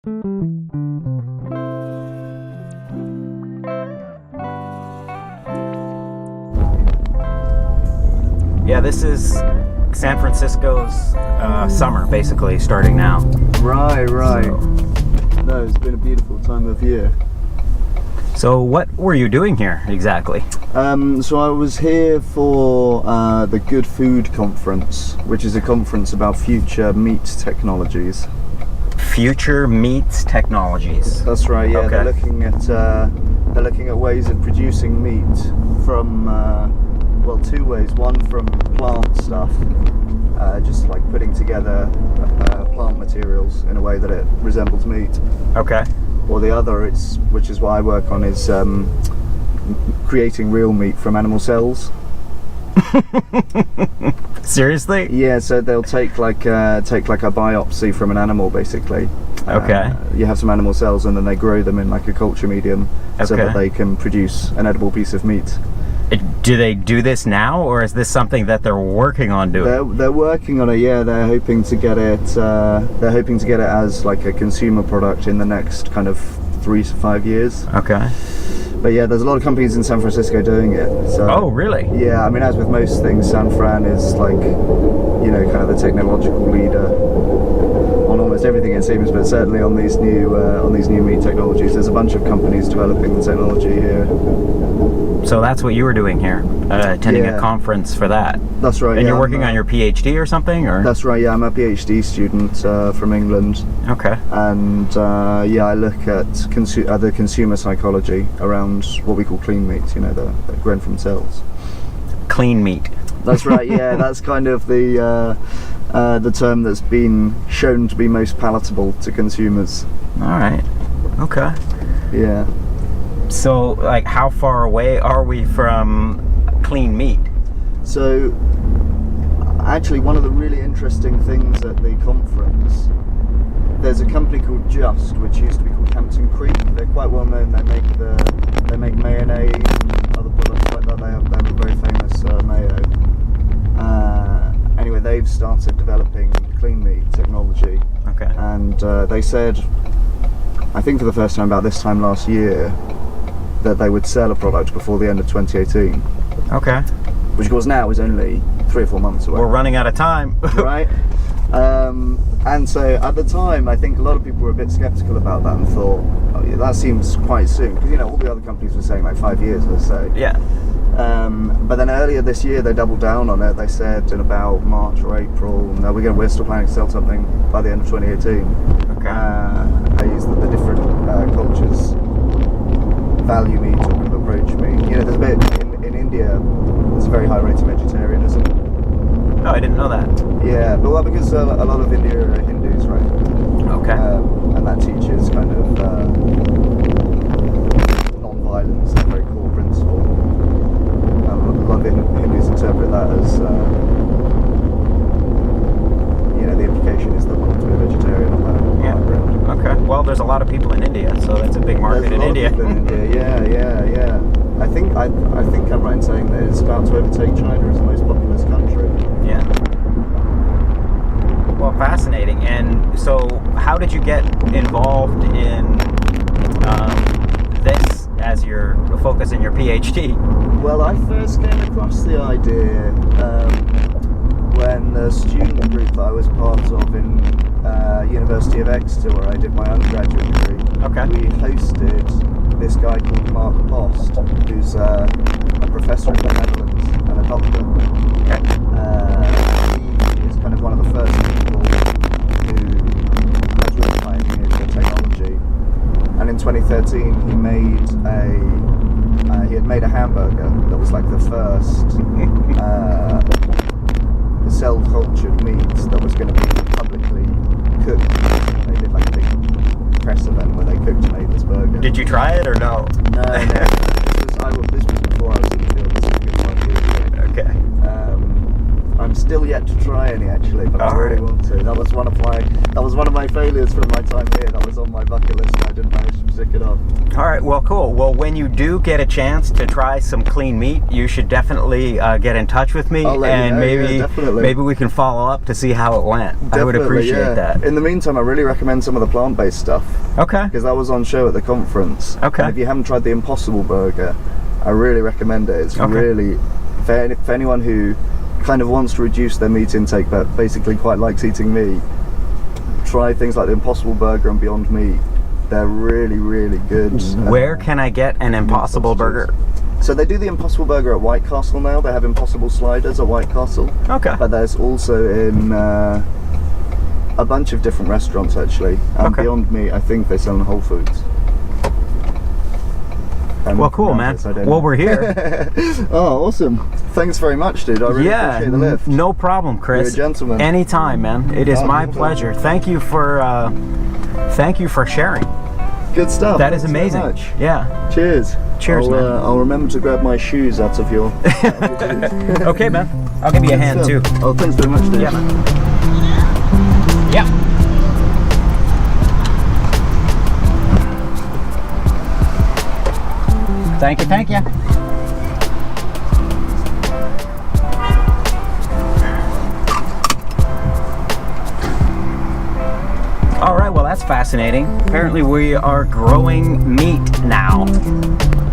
Yeah, this is San Francisco's summer, basically, starting now. Right. So, No, it's been a beautiful time of year. so what were you doing here exactly? So I was here for the Good Food Conference, which is a conference about future meat technologies. Future meat technologies. That's right. Yeah, Okay. they're looking at ways of producing meat from well, two ways. One from plant stuff, just like putting together plant materials in a way that it resembles meat. Okay. Or the other, which is what I work on, is creating real meat from animal cells. Seriously? Yeah, so they'll take like a biopsy from an animal, basically. Okay. You have some animal cells, and then they grow them in like a culture medium, so Okay. that they can produce an edible piece of meat. Do they do this now, or is this something that they're working on doing? They're working on it. Yeah, they're hoping to get it. They're hoping to get it as like a consumer product in the next kind of 3 to 5 years. Okay. But yeah, there's a lot of companies in San Francisco doing it. So, Oh, really? yeah, I mean, as with most things, San Fran is like, you know, kind of the technological leader on almost everything, it seems. But certainly on these new meat technologies, there's a bunch of companies developing the technology here. So that's what you were doing here, attending a Yeah. conference for that. That's right. And yeah, you're working on your Ph.D. or something, or? That's right. Yeah, I'm a Ph.D. student from England. Okay. And yeah, I look at the consumer psychology around what we call clean meat, you know, the grown from cells. Clean meat. That's right, yeah, that's kind of the term that's been shown to be most palatable to consumers. All right. Okay. Yeah. So, like, how far away are we from clean meat? So, actually, one of the really interesting things at the conference, there's a company called Just, which used to be called Hampton Creek. They're quite well known. They make mayonnaise and other products like that. They have a very famous mayo. Anyway, they've started developing clean meat technology. Okay. And they said, I think for the first time about this time last year, that they would sell a product before the end of 2018. Okay. Which of course now is only 3 or 4 months away. We're running out of time. Right? And so at the time, I think a lot of people were a bit skeptical about that and thought, oh, yeah, that seems quite soon. Because, you know, all the other companies were saying like 5 years, let's say. Yeah. But then earlier this year, they doubled down on it. They said in about March or April, no, we're still planning to sell something by the end of 2018. Okay. They use the different cultures value meat or kind of approach meat. You know, there's a bit in India, there's a very high rate of vegetarianism. Oh, I didn't know that. Yeah, but well, because a lot of India are Hindus, right? Okay. And that teaches kind of non-violence, a very core principle. A lot of Hindus interpret that as, you know, the implication is that one has to be a vegetarian on that. Okay. Well, there's a lot of people in India, so that's a big market in India. Yeah. I think I'm right in saying that it's about to overtake China as the most populous country. Yeah. Well, fascinating. And so, how did you get involved in this as your focus in your PhD? Well, I first came across the idea when the student group that I was part of in University of Exeter, where I did my undergraduate degree, Okay. we hosted this guy called Mark Post, who's a professor in the Netherlands and a doctor. Okay. He is kind of one of the first people who has really pioneered the technology. And in 2013, he had made a hamburger that was like the first cell-cultured meat that was going to be publicly cooked. They did like a big press event where they cooked and ate this burger. Did you try it or no? No. This was before I was in the field. This was a good 5 years ago. Okay. I'm still yet to try any actually, but I really want to. That was one of my failures from my time here. That was on my bucket list and I didn't manage to stick it up. All right, well, cool. Well, when you do get a chance to try some clean meat, you should definitely get in touch with me, I'll let you and know, maybe yeah, definitely. maybe we can follow up to see how it went. I would Definitely, appreciate yeah. that. In the meantime, I really recommend some of the plant-based stuff. Okay. Because that was on show at the conference. Okay. And if you haven't tried the Impossible Burger, I really recommend it. It's Okay. really, for anyone who kind of wants to reduce their meat intake but basically quite likes eating meat, try things like the Impossible Burger and Beyond Meat. They're really, really good. Where can I get an Impossible Burger? So they do the Impossible Burger at White Castle now. They have Impossible Sliders at White Castle. Okay. But there's also in a bunch of different restaurants actually. And Okay. Beyond Meat, I think they sell in Whole Foods. Well, cool, man. Well, we're here. Oh, awesome. Thanks very much, dude. I really appreciate the lift. No problem, Chris. You're a gentleman. Anytime, man. It is Oh, my no pleasure. problem. Thank you for sharing. Good stuff. That is Thanks very amazing. much. Yeah. Cheers. Cheers, man. I'll remember to grab my shoes out of your... Okay, man. I'll give you a hand too. Oh, thanks very much, dude. Yeah, man. Yeah. Thank you, thank you. All right, well, that's fascinating. Apparently we are growing meat now.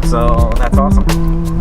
So that's awesome.